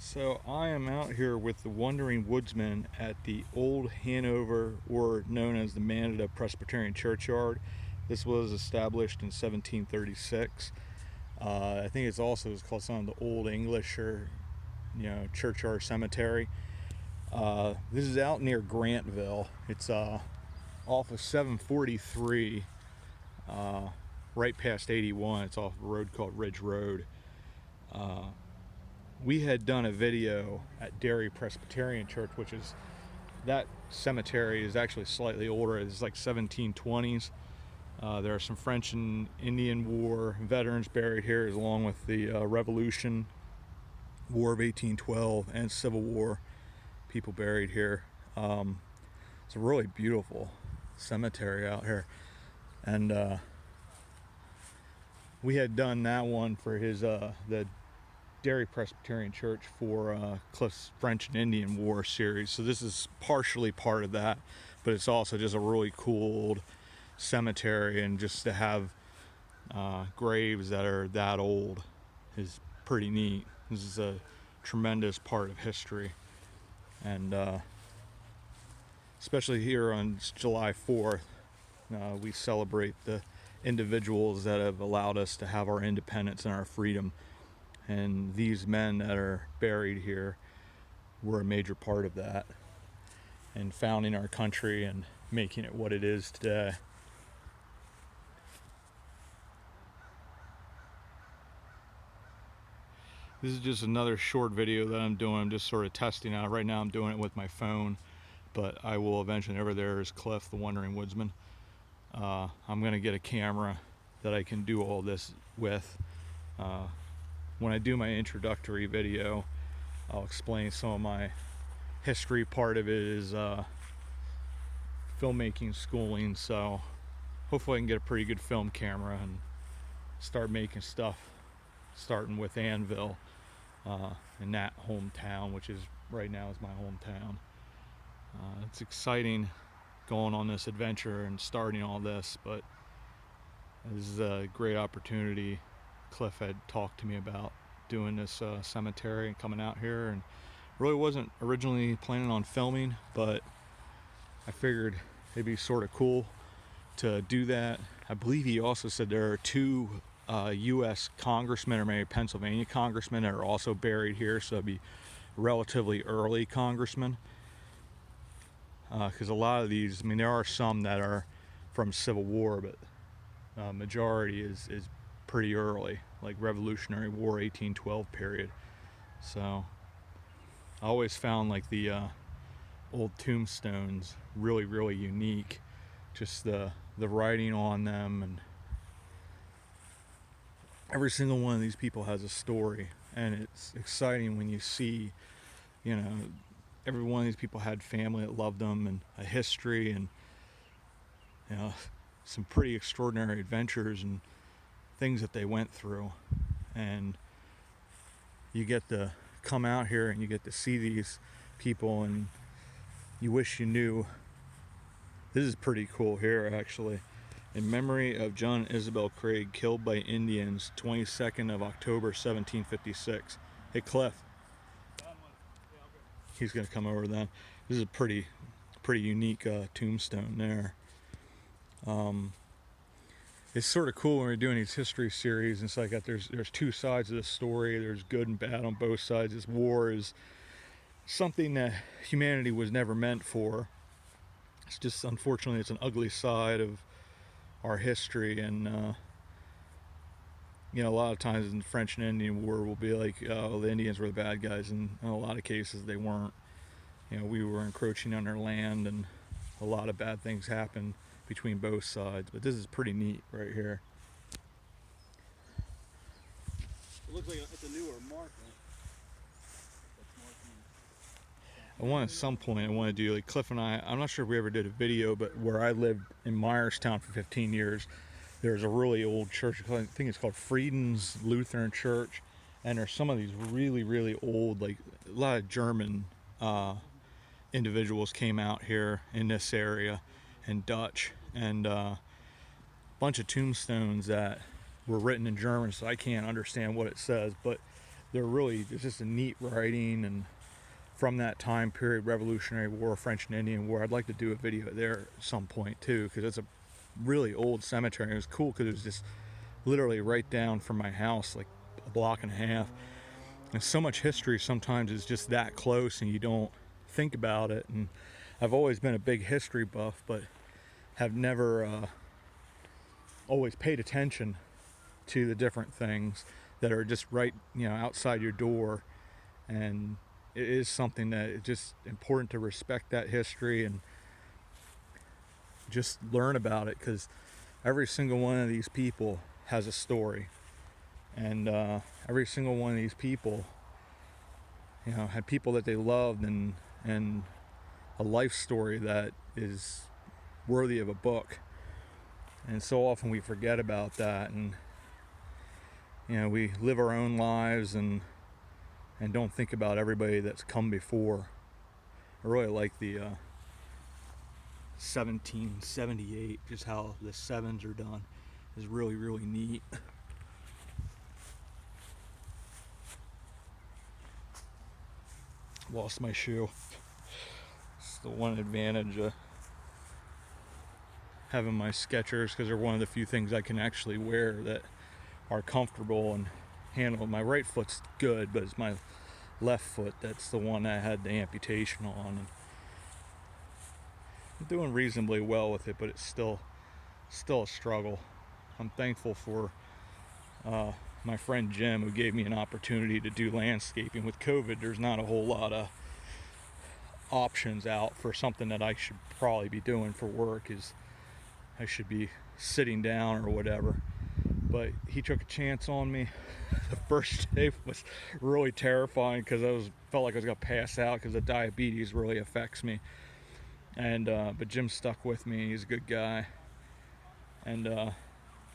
So I am out here with the Wandering Woodsman at the Old Hanover, or known as the Manada Presbyterian Churchyard. This was established in 1736. I think it's also called some of the Old English or churchyard cemetery. This is out near Grantville. It's off of 743, right past 81. It's off a road called Ridge Road. We had done a video at Derry Presbyterian Church, which is, that cemetery is actually slightly older. It's like 1720s. There are some French and Indian War veterans buried here, along with the Revolution, War of 1812, and Civil War people buried here. It's a really beautiful cemetery out here, and we had done that one for his the Derry Presbyterian Church for Cliff's French and Indian War series. So this is partially part of that, but it's also just a really cool old cemetery, and just to have graves that are that old is pretty neat. This is a tremendous part of history, and especially here on July 4th, we celebrate the individuals that have allowed us to have our independence and our freedom. And these men that are buried here were a major part of that, and founding our country and making it what it is today. This is just another short video that I'm doing. I'm just sort of testing out. Right now I'm doing it with my phone, but I will eventually. Over there is Cliff, the Wandering Woodsman. I'm going to get a camera that I can do all this with. When I do my introductory video, I'll explain some of my history. Part of it is filmmaking schooling, so hopefully I can get a pretty good film camera and start making stuff, starting with Anvil in that hometown, which is right now is my hometown. It's exciting going on this adventure and starting all this, but this is a great opportunity. Cliff had talked to me about doing this cemetery and coming out here, and really wasn't originally planning on filming, but I figured it'd be sort of cool to do that. I believe he also said there are two U.S. congressmen, or maybe Pennsylvania congressmen, that are also buried here, so it'd be relatively early congressmen, because a lot of these, I mean, there are some that are from Civil War, but majority is pretty early, like Revolutionary War, 1812 period. So I always found like the old tombstones really unique, just the writing on them, and every single one of these people has a story, and it's exciting when you see, every one of these people had family that loved them, and a history, and some pretty extraordinary adventures and things that they went through. And you get to come out here and you get to see these people, and you wish you knew. This is pretty cool here, actually. In memory of John and Isabel Craig, killed by Indians, 22nd of October 1756. Hey Cliff, he's gonna come over then. This is a pretty unique tombstone there. It's sort of cool when we're doing these history series, and it's like that there's two sides of the story. There's good and bad on both sides. This war is something that humanity was never meant for. It's just, unfortunately, it's an ugly side of our history, and a lot of times in the French and Indian War, we'll be like, oh, the Indians were the bad guys, and in a lot of cases they weren't. We were encroaching on their land, and a lot of bad things happened between both sides. But this is pretty neat right here. It looks like it's a newer mark. I want, at some point, I want to do, like Cliff and I'm not sure if we ever did a video, but where I lived in Myerstown for 15 years, there's a really old church, I think it's called Frieden's Lutheran Church, and there's some of these really old, like a lot of German individuals came out here in this area, and Dutch, and a bunch of tombstones that were written in German, so I can't understand what it says, but there's just a neat writing, and from that time period, Revolutionary War, French and Indian War. I'd like to do a video there at some point too, because it's a really old cemetery. It was cool because it was just literally right down from my house, like a block and a half. And so much history sometimes is just that close and you don't think about it. And I've always been a big history buff, but have never always paid attention to the different things that are just right, outside your door. And it is something that it's just important to respect that history and just learn about it, because every single one of these people has a story, and every single one of these people, had people that they loved and a life story that is worthy of a book. And so often we forget about that, and we live our own lives and don't think about everybody that's come before. I really like the 1778, just how the sevens are done is really, really neat. Lost my shoe. It's the one advantage of having my Skechers, because they're one of the few things I can actually wear that are comfortable and handle. My right foot's good, but it's my left foot that's the one I had the amputation on. And I'm doing reasonably well with it, but it's still a struggle. I'm thankful for my friend Jim, who gave me an opportunity to do landscaping. With COVID, there's not a whole lot of options out for something that I should probably be doing for work. Is I should be sitting down or whatever. But he took a chance on me. The first day was really terrifying because felt like I was gonna pass out, because the diabetes really affects me. And but Jim stuck with me. He's a good guy. And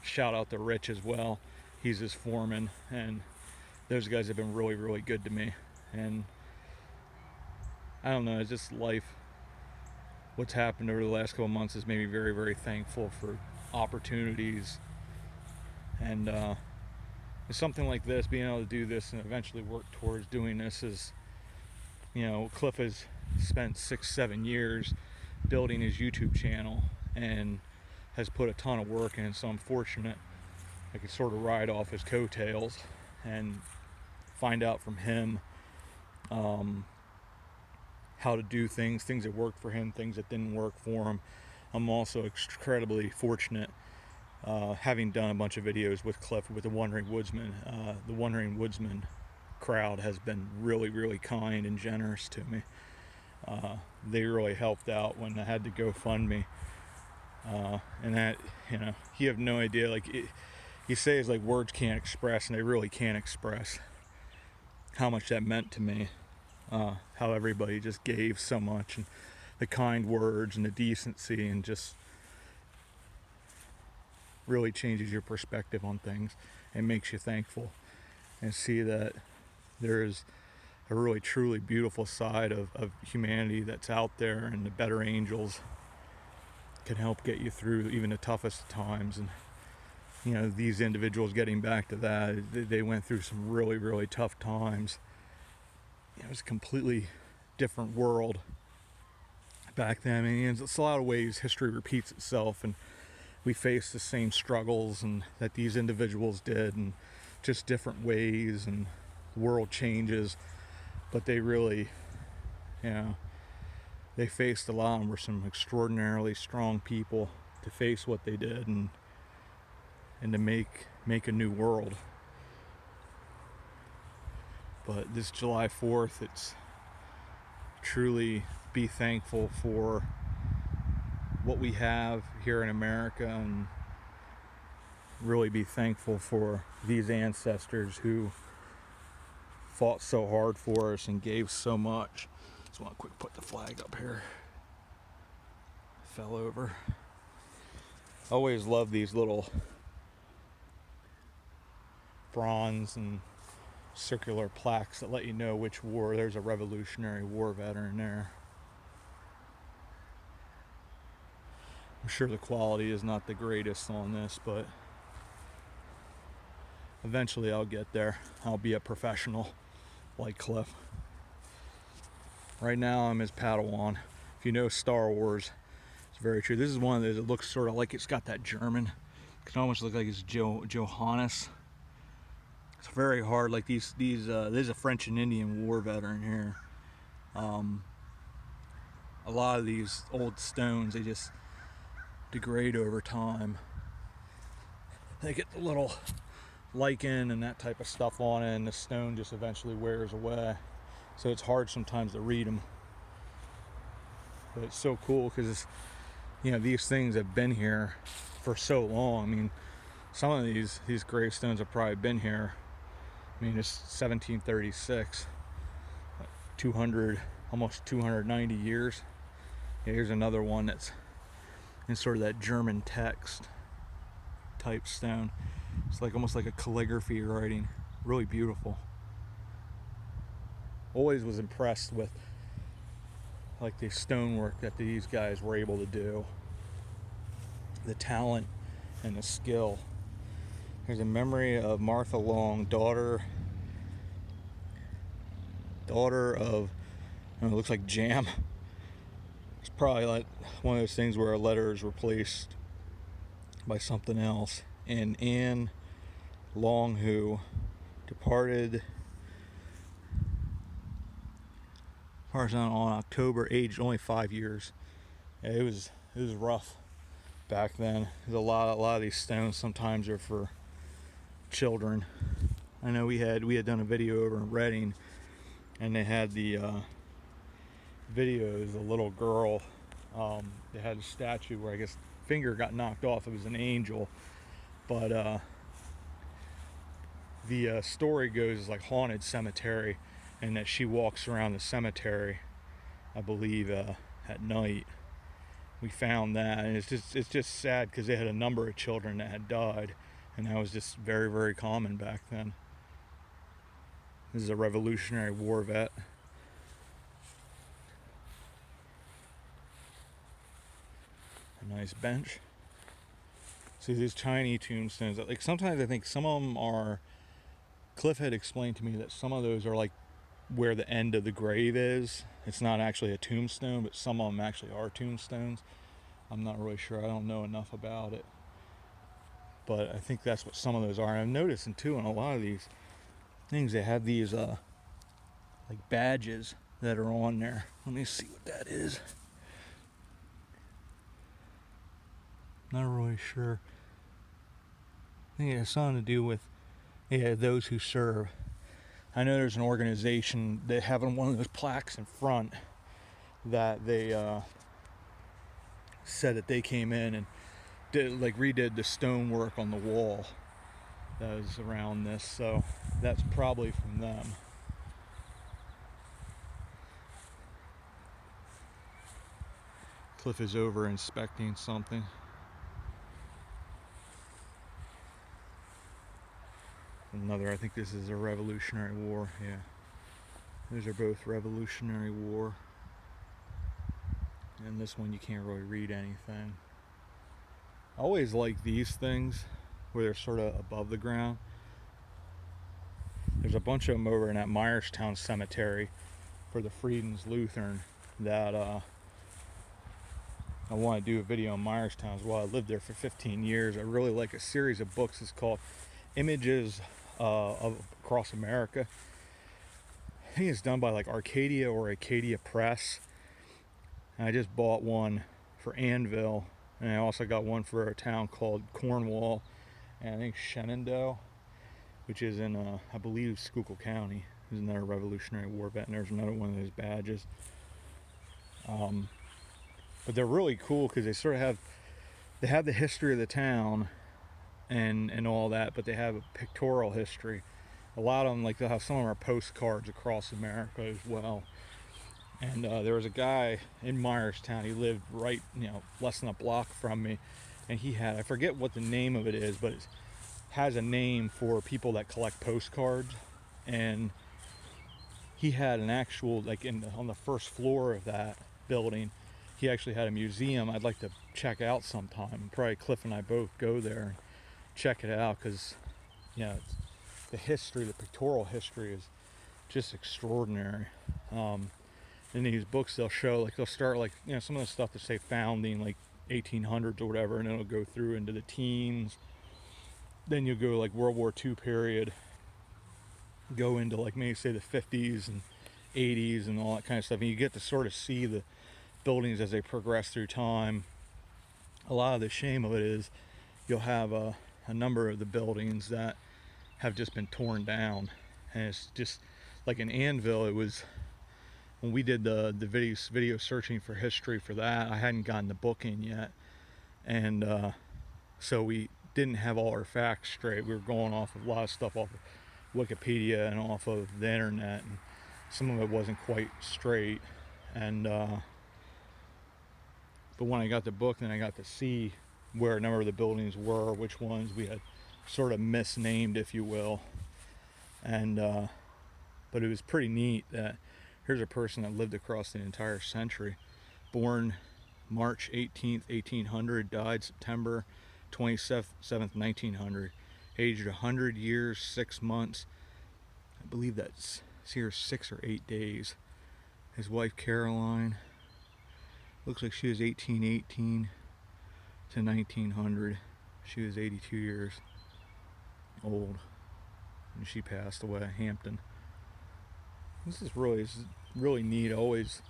shout out to Rich as well. He's his foreman, and those guys have been really, really good to me. And I don't know, it's just life. What's happened over the last couple months has made me very, very thankful for opportunities. And something like this, being able to do this and eventually work towards doing this is, Cliff has spent 6-7 years building his YouTube channel and has put a ton of work in, so I'm fortunate I could sort of ride off his coattails and find out from him how to do things that worked for him, things that didn't work for him. I'm also incredibly fortunate, having done a bunch of videos with Cliff with the Wandering Woodsman. The Wandering Woodsman crowd has been really, really kind and generous to me. They really helped out when I had to GoFundMe. And that, you have no idea, you say it's like words can't express, and they really can't express how much that meant to me. How everybody just gave so much, and the kind words and the decency, and just really changes your perspective on things and makes you thankful, and see that there is a really, truly beautiful side of humanity that's out there, and the better angels can help get you through even the toughest times. And these individuals, getting back to that, they went through some really, really tough times. It was a completely different world back then. I mean, in a lot of ways history repeats itself, and we face the same struggles and that these individuals did, and just different ways, and the world changes, but they really, they faced a lot, and were some extraordinarily strong people to face what they did, and to make a new world. But this July 4th, it's truly be thankful for what we have here in America, and really be thankful for these ancestors who fought so hard for us and gave so much. Just want to quick put the flag up here. Fell over. I always love these little bronze and circular plaques that let you know which war. There's a Revolutionary War veteran there. I'm sure the quality is not the greatest on this, but eventually I'll get there. I'll be a professional like Cliff. Right now I'm his Padawan. If you know Star Wars, it's very true. This is one of those that looks sort of like it's got that German. It can almost look like it's Johannes. It's very hard. Like there's a French and Indian War veteran here. A lot of these old stones, they just degrade over time. They get the little lichen and that type of stuff on it, and the stone just eventually wears away. So it's hard sometimes to read them. But it's so cool because, these things have been here for so long. I mean, some of these gravestones have probably been here. I mean, it's 1736, 200, almost 290 years. Yeah, here's another one that's in sort of that German text type stone. It's like almost like a calligraphy writing. Really beautiful. Always was impressed with like the stonework that these guys were able to do. The talent and the skill. There's a memory of Martha Long, daughter of, it looks like jam. It's probably like one of those things where a letter is replaced by something else. And Anne Long, who departed on October, aged only 5 years. Yeah, it was rough back then. There's a lot of these stones sometimes are for children. I know we had done a video over in Reading, and they had the videos. A little girl, they had a statue where I guess finger got knocked off. It was an angel, but the story goes it's like haunted cemetery, and that she walks around the cemetery, I believe, at night. We found that, and it's just sad because they had a number of children that had died, and that was just very, very common back then. This is a Revolutionary War vet. A nice bench. See these tiny tombstones. Like sometimes I think some of them are. Cliff had explained to me that some of those are like where the end of the grave is. It's not actually a tombstone, but some of them actually are tombstones. I'm not really sure. I don't know enough about it. But I think that's what some of those are. And I'm noticing too in a lot of these things they have these like badges that are on there. Let me see what that is. Not really sure. I think it has something to do with those who serve. I know there's an organization that having one of those plaques in front that they said that they came in and redid the stonework on the wall that is around this, so that's probably from them. Cliff is over inspecting something. Another, I think this is a Revolutionary War. Yeah, those are both Revolutionary War, and this one you can't really read anything. I always like these things where they're sort of above the ground. There's a bunch of them over in that Myerstown Cemetery for the Friedens Lutheran that I want to do a video on Myerstown as well. I lived there for 15 years. I really like a series of books. It's called Images of Across America. I think it's done by like Arcadia or Acadia Press. And I just bought one for Annville, and I also got one for a town called Cornwall, and I think Shenandoah, which is in I believe Schuylkill County. There's another Revolutionary War vet, and there's another one of those badges. But they're really cool because they sort of have the history of the town and all that, but they have a pictorial history. A lot of them, like they'll have some of them are postcards across America as well. And there was a guy in Myerstown. He lived right, less than a block from me, and he had, I forget what the name of it is, but it has a name for people that collect postcards. And he had an actual, like on the first floor of that building, he actually had a museum I'd like to check out sometime. Probably Cliff and I both go there and check it out because, the history, the pictorial history is just extraordinary. In these books they'll show, like they'll start like, you know, some of the stuff that say founding like 1800s or whatever, and it'll go through into the teens. Then you'll go like World War II period, go into like maybe say the 50s and 80s and all that kind of stuff, and you get to sort of see the buildings as they progress through time. A lot of the shame of it is you'll have a number of the buildings that have just been torn down, and it's just like in Annville. It was when we did the video searching for history for that, I hadn't gotten the book in yet, and so we didn't have all our facts straight. We were going off of a lot of stuff off of Wikipedia and off of the internet, and some of it wasn't quite straight. And but when I got the book, then I got to see where a number of the buildings were, which ones we had sort of misnamed, if you will. And but it was pretty neat that here's a person that lived across the entire century, born March 18th, 1800, died September 27th, 1900, aged 100 years, 6 months. I believe that's here 6 or 8 days. His wife Caroline, looks like she was 1818 to 1900. She was 82 years old, and she passed away at Hampton. This is really neat. Always,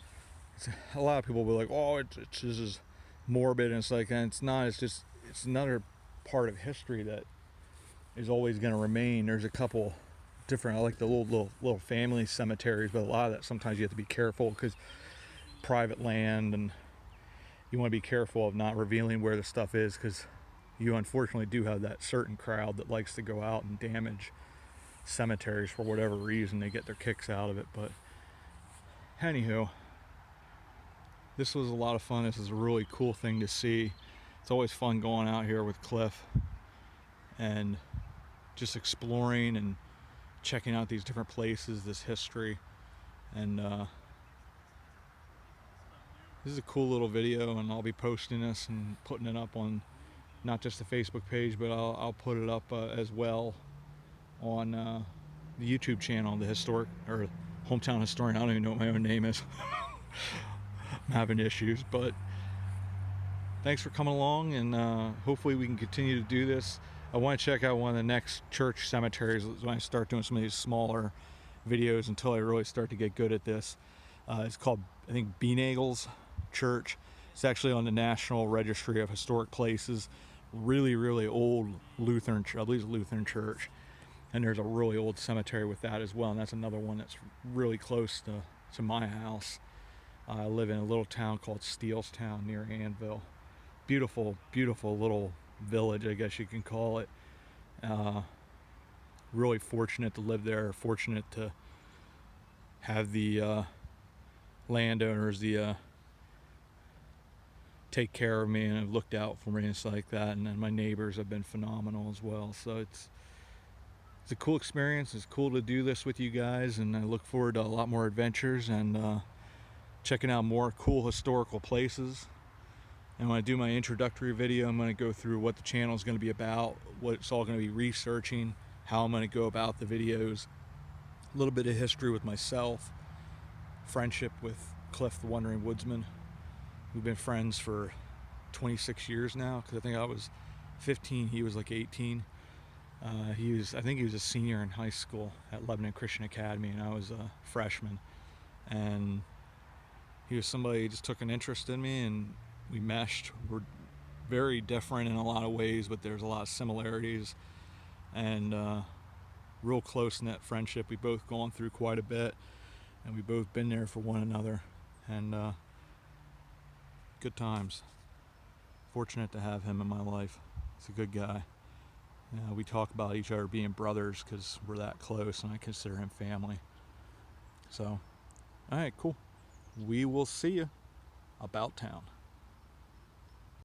a lot of people will be like, "Oh, it's this is morbid," and it's like, and it's not. It's just, it's another part of history that is always going to remain. There's a couple different. I like the little family cemeteries, but a lot of that sometimes you have to be careful because private land, and you want to be careful of not revealing where the stuff is, because you unfortunately do have that certain crowd that likes to go out and damage cemeteries for whatever reason. They get their kicks out of it. But anywho, this was a lot of fun. This is a really cool thing to see. It's always fun going out here with Cliff and just exploring and checking out these different places, this history. And this is a cool little video, and I'll be posting this and putting it up on not just the Facebook page, but I'll put it up as well on the YouTube channel, the historic or hometown historian. I don't even know what my own name is. I'm having issues, but thanks for coming along, and hopefully we can continue to do this. I want to check out one of the next church cemeteries when I start doing some of these smaller videos until I really start to get good at this. It's called, I think, Beenagles Church. It's actually on the National Registry of Historic Places. Really old Lutheran, I believe it's a Lutheran church. And there's a really old cemetery with that as well, and that's another one that's really close to my house. I live in a little town called Steelestown near Annville. Beautiful little village, I guess you can call it. Really fortunate to live there, fortunate to have the landowners take care of me and have looked out for me and stuff like that, and then my neighbors have been phenomenal as well. So it's a cool experience. It's cool to do this with you guys, and I look forward to a lot more adventures and checking out more cool historical places. And when I do my introductory video, I'm going to go through what the channel is going to be about, what it's all going to be researching, how I'm going to go about the videos, a little bit of history with myself, friendship with Cliff the Wandering Woodsman. We've been friends for 26 years now, because I think I was 15, he was like 18. I think he was a senior in high school at Lebanon Christian Academy, and I was a freshman. And he was somebody who just took an interest in me, and we meshed. We're very different in a lot of ways, but there's a lot of similarities, and real close-knit friendship. We've both gone through quite a bit, and we've both been there for one another, and good times. Fortunate to have him in my life. He's a good guy. We talk about each other being brothers because we're that close, and I consider him family. So, all right, cool. We will see you about town.